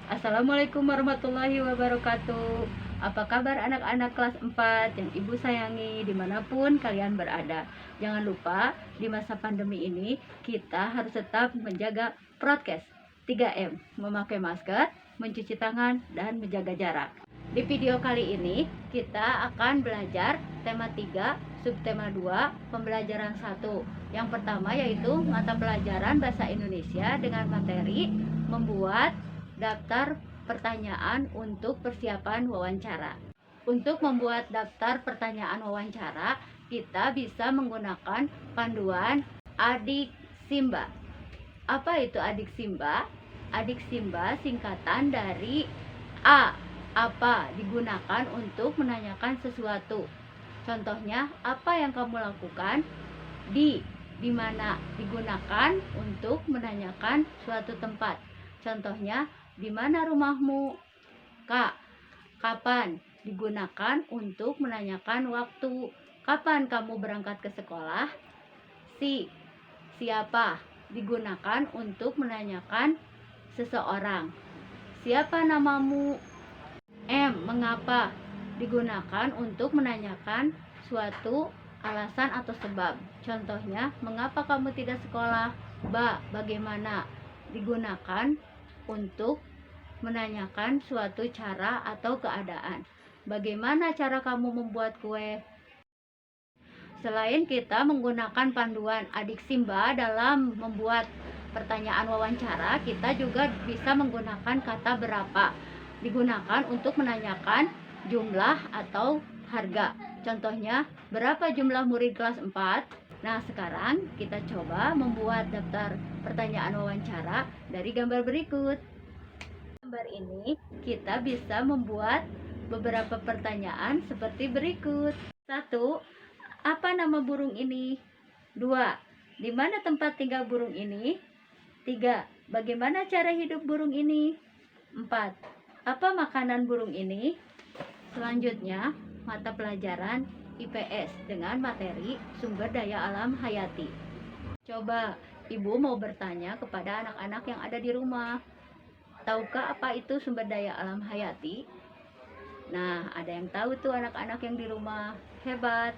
Assalamualaikum warahmatullahi wabarakatuh. Apa kabar anak-anak kelas 4 yang ibu sayangi dimanapun kalian berada? Jangan lupa di masa pandemi ini kita harus tetap menjaga prokes 3M, memakai masker, mencuci tangan, dan menjaga jarak. Di video kali ini kita akan belajar tema 3, subtema 2, pembelajaran 1. Yang pertama yaitu mata pelajaran bahasa Indonesia dengan materi membuat daftar pertanyaan untuk persiapan wawancara. Untuk membuat daftar pertanyaan wawancara, kita bisa menggunakan panduan Adik Simba. Apa itu Adik Simba? Adik Simba singkatan dari A. Apa digunakan untuk menanyakan sesuatu. Contohnya, apa yang kamu lakukan? Di mana digunakan untuk menanyakan suatu tempat. Contohnya, di mana rumahmu? Kak, kapan digunakan untuk menanyakan waktu? Kapan kamu berangkat ke sekolah? Siapa digunakan untuk menanyakan seseorang? Siapa namamu? Mengapa digunakan untuk menanyakan suatu alasan atau sebab. Contohnya, mengapa kamu tidak sekolah? Bagaimana digunakan untuk menanyakan suatu cara atau keadaan. Bagaimana cara kamu membuat kue? Selain kita menggunakan panduan Adik Simba dalam membuat pertanyaan wawancara, kita juga bisa menggunakan kata berapa. Digunakan untuk menanyakan jumlah atau harga. Contohnya, berapa jumlah murid kelas 4? Nah, sekarang kita coba membuat daftar pertanyaan wawancara dari gambar berikut. Gambar ini kita bisa membuat beberapa pertanyaan seperti berikut. 1. Apa nama burung ini? 2. Di mana tempat tinggal burung ini? 3. Bagaimana cara hidup burung ini? 4. Apa makanan burung ini? Selanjutnya, mata pelajaran IPS dengan materi sumber daya alam hayati. Coba ibu mau bertanya kepada anak-anak yang ada di rumah. Tahukah apa itu sumber daya alam hayati? Nah, ada yang tahu tuh anak-anak yang di rumah. Hebat.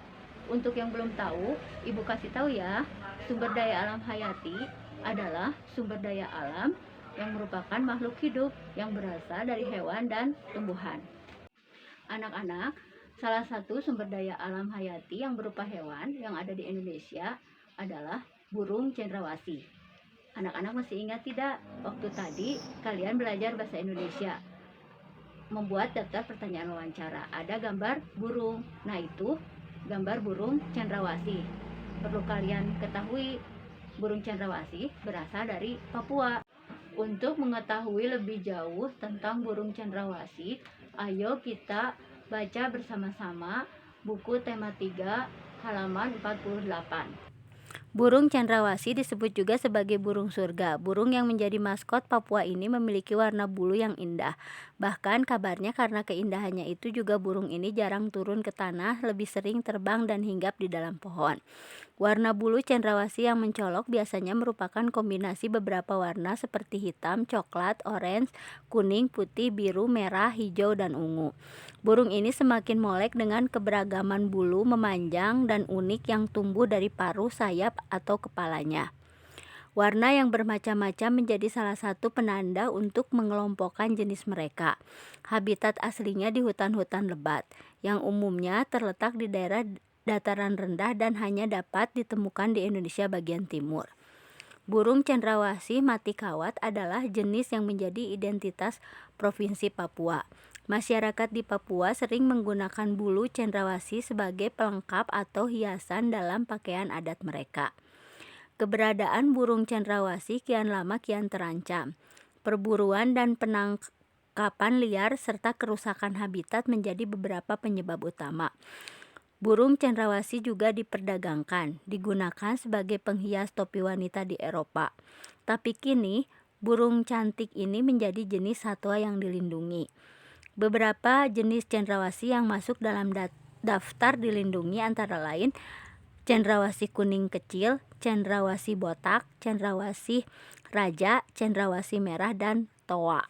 Untuk yang belum tahu, ibu kasih tahu ya. Sumber daya alam hayati adalah sumber daya alam yang merupakan makhluk hidup yang berasal dari hewan dan tumbuhan. Anak-anak, salah satu sumber daya alam hayati yang berupa hewan yang ada di Indonesia adalah burung cendrawasih. Anak-anak masih ingat tidak? Waktu tadi kalian belajar bahasa Indonesia, membuat daftar pertanyaan wawancara. Ada gambar burung. Nah, itu gambar burung cendrawasih. Perlu kalian ketahui, burung cendrawasih berasal dari Papua. Untuk mengetahui lebih jauh tentang burung cendrawasih, ayo kita baca bersama-sama buku tema 3 halaman 48. Burung cendrawasih disebut juga sebagai burung surga. Burung yang menjadi maskot Papua ini memiliki warna bulu yang indah. Bahkan kabarnya karena keindahannya itu juga burung ini jarang turun ke tanah, lebih sering terbang dan hinggap di dalam pohon. Warna bulu cendrawasih yang mencolok biasanya merupakan kombinasi beberapa warna seperti hitam, coklat, orange, kuning, putih, biru, merah, hijau, dan ungu. Burung ini semakin molek dengan keberagaman bulu memanjang dan unik yang tumbuh dari paruh, sayap, atau kepalanya. Warna yang bermacam-macam menjadi salah satu penanda untuk mengelompokkan jenis mereka. Habitat aslinya di hutan-hutan lebat, yang umumnya terletak di daerah dataran rendah dan hanya dapat ditemukan di Indonesia bagian timur. Burung cendrawasih matikawat adalah jenis yang menjadi identitas Provinsi Papua. Masyarakat di Papua sering menggunakan bulu cendrawasih sebagai pelengkap atau hiasan dalam pakaian adat mereka. Keberadaan burung cendrawasih kian lama kian terancam. Perburuan dan penangkapan liar serta kerusakan habitat menjadi beberapa penyebab utama. Burung cendrawasih juga diperdagangkan, digunakan sebagai penghias topi wanita di Eropa. Tapi kini, burung cantik ini menjadi jenis satwa yang dilindungi. Beberapa jenis cendrawasih yang masuk dalam daftar dilindungi antara lain cendrawasih kuning kecil, cendrawasih botak, cendrawasih raja, cendrawasih merah, dan toa.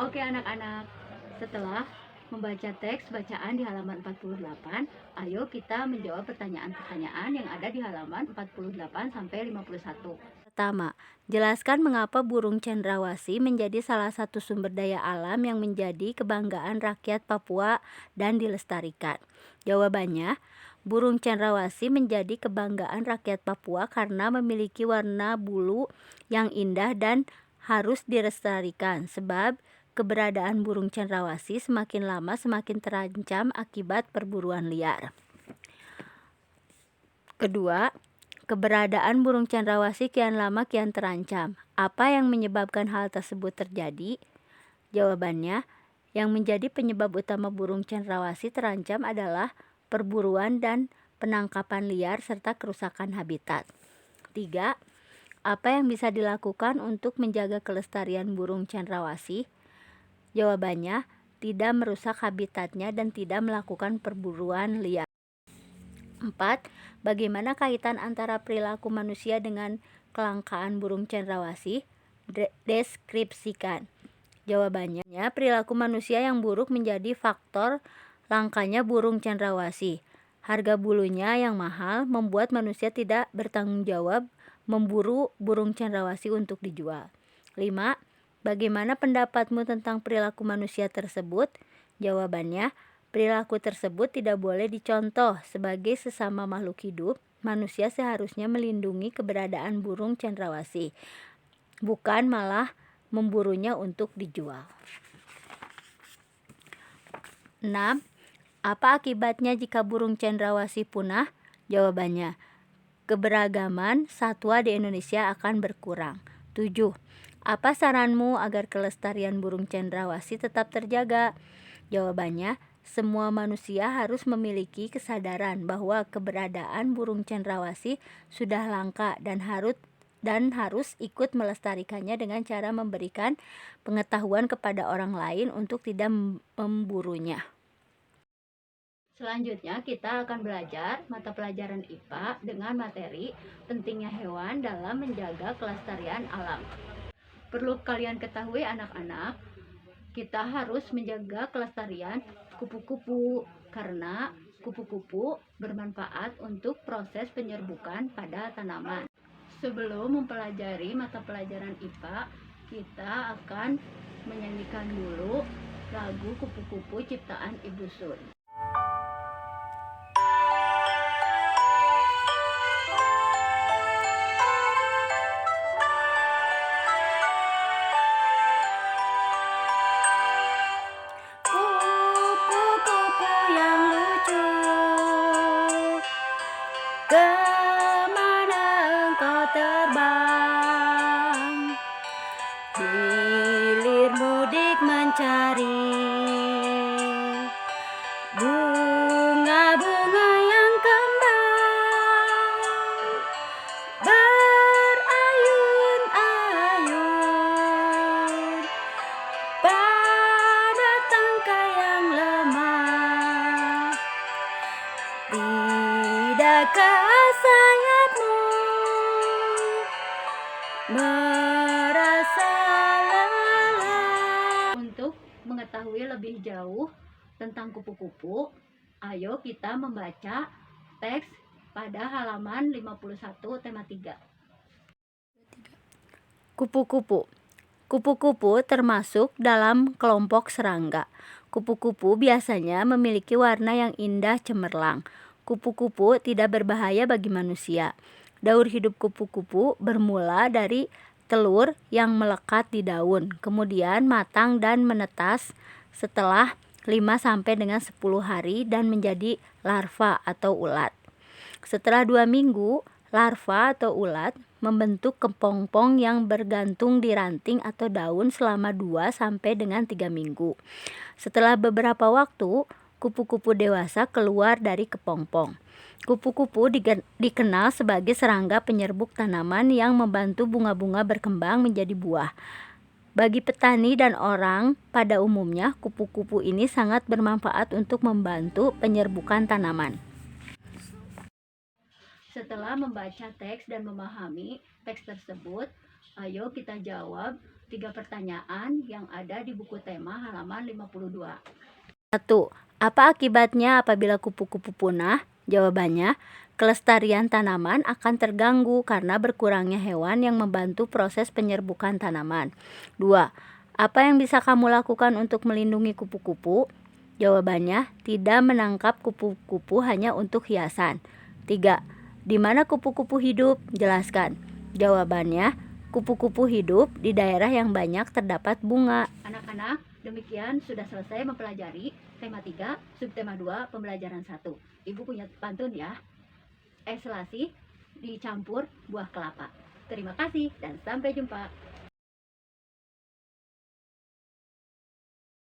Oke anak-anak, setelah membaca teks bacaan di halaman 48, ayo kita menjawab pertanyaan-pertanyaan yang ada di halaman 48 sampai 51. Pertama, jelaskan mengapa burung cendrawasih menjadi salah satu sumber daya alam yang menjadi kebanggaan rakyat Papua dan dilestarikan. Jawabannya, burung cendrawasih menjadi kebanggaan rakyat Papua karena memiliki warna bulu yang indah dan harus dilestarikan, sebab keberadaan burung cendrawasih semakin lama semakin terancam akibat perburuan liar. Kedua, keberadaan burung cendrawasih kian lama kian terancam. Apa yang menyebabkan hal tersebut terjadi? Jawabannya, yang menjadi penyebab utama burung cendrawasih terancam adalah perburuan dan penangkapan liar serta kerusakan habitat. 3. Apa yang bisa dilakukan untuk menjaga kelestarian burung cendrawasih? Jawabannya, tidak merusak habitatnya dan tidak melakukan perburuan liar. 4. Bagaimana kaitan antara perilaku manusia dengan kelangkaan burung cendrawasih? Deskripsikan. Jawabannya, perilaku manusia yang buruk menjadi faktor langkanya burung cendrawasih. Harga bulunya yang mahal membuat manusia tidak bertanggung jawab memburu burung cendrawasih untuk dijual. 5. Bagaimana pendapatmu tentang perilaku manusia tersebut? Jawabannya, perilaku tersebut tidak boleh dicontoh. Sebagai sesama makhluk hidup, manusia seharusnya melindungi keberadaan burung cendrawasih, bukan malah memburunya untuk dijual. 6. Apa akibatnya jika burung cendrawasih punah? Jawabannya, keberagaman satwa di Indonesia akan berkurang. 7. Apa saranmu agar kelestarian burung cendrawasih tetap terjaga? Jawabannya, semua manusia harus memiliki kesadaran bahwa keberadaan burung cendrawasih sudah langka dan harus ikut melestarikannya dengan cara memberikan pengetahuan kepada orang lain untuk tidak memburunya. Selanjutnya kita akan belajar mata pelajaran IPA dengan materi pentingnya hewan dalam menjaga kelestarian alam. Perlu kalian ketahui anak-anak, kita harus menjaga kelestarian kupu-kupu karena kupu-kupu bermanfaat untuk proses penyerbukan pada tanaman. Sebelum mempelajari mata pelajaran IPA, kita akan menyanyikan dulu lagu Kupu-Kupu ciptaan Ibu Sun. Kupu-kupu yang lucu, kemana engkau terbang? Hilir mudik mencari bunga-bunga yang kembang, berayun-ayun pada tangkai yang lemah. Tidakkah sayapmu merasa lelah? Untuk mengetahui lebih jauh tentang kupu-kupu, ayo kita membaca teks pada halaman 51 tema 3. Kupu-kupu. Kupu-kupu termasuk dalam kelompok serangga. Kupu-kupu biasanya memiliki warna yang indah cemerlang. Kupu-kupu tidak berbahaya bagi manusia. Daur hidup kupu-kupu bermula dari telur yang melekat di daun, kemudian matang dan menetas setelah 5-10 hari dan menjadi larva atau ulat. Setelah 2 minggu, larva atau ulat membentuk kepompong yang bergantung di ranting atau daun selama 2-3 minggu. Setelah beberapa waktu, kupu-kupu dewasa keluar dari kepompong. Kupu-kupu dikenal sebagai serangga penyerbuk tanaman yang membantu bunga-bunga berkembang menjadi buah. Bagi petani dan orang pada umumnya, kupu-kupu ini sangat bermanfaat untuk membantu penyerbukan tanaman. Setelah membaca teks dan memahami teks tersebut, ayo kita jawab 3 pertanyaan yang ada di buku tema halaman 52. 1. Apa akibatnya apabila kupu-kupu punah? Jawabannya, kelestarian tanaman akan terganggu karena berkurangnya hewan yang membantu proses penyerbukan tanaman. 2. Apa yang bisa kamu lakukan untuk melindungi kupu-kupu? Jawabannya, tidak menangkap kupu-kupu hanya untuk hiasan. 3. Di mana kupu-kupu hidup? Jelaskan. Jawabannya, kupu-kupu hidup di daerah yang banyak terdapat bunga. Anak-anak, demikian sudah selesai mempelajari tema 3, subtema 2, pembelajaran 1. Ibu punya pantun ya. Es selasi dicampur buah kelapa. Terima kasih dan sampai jumpa.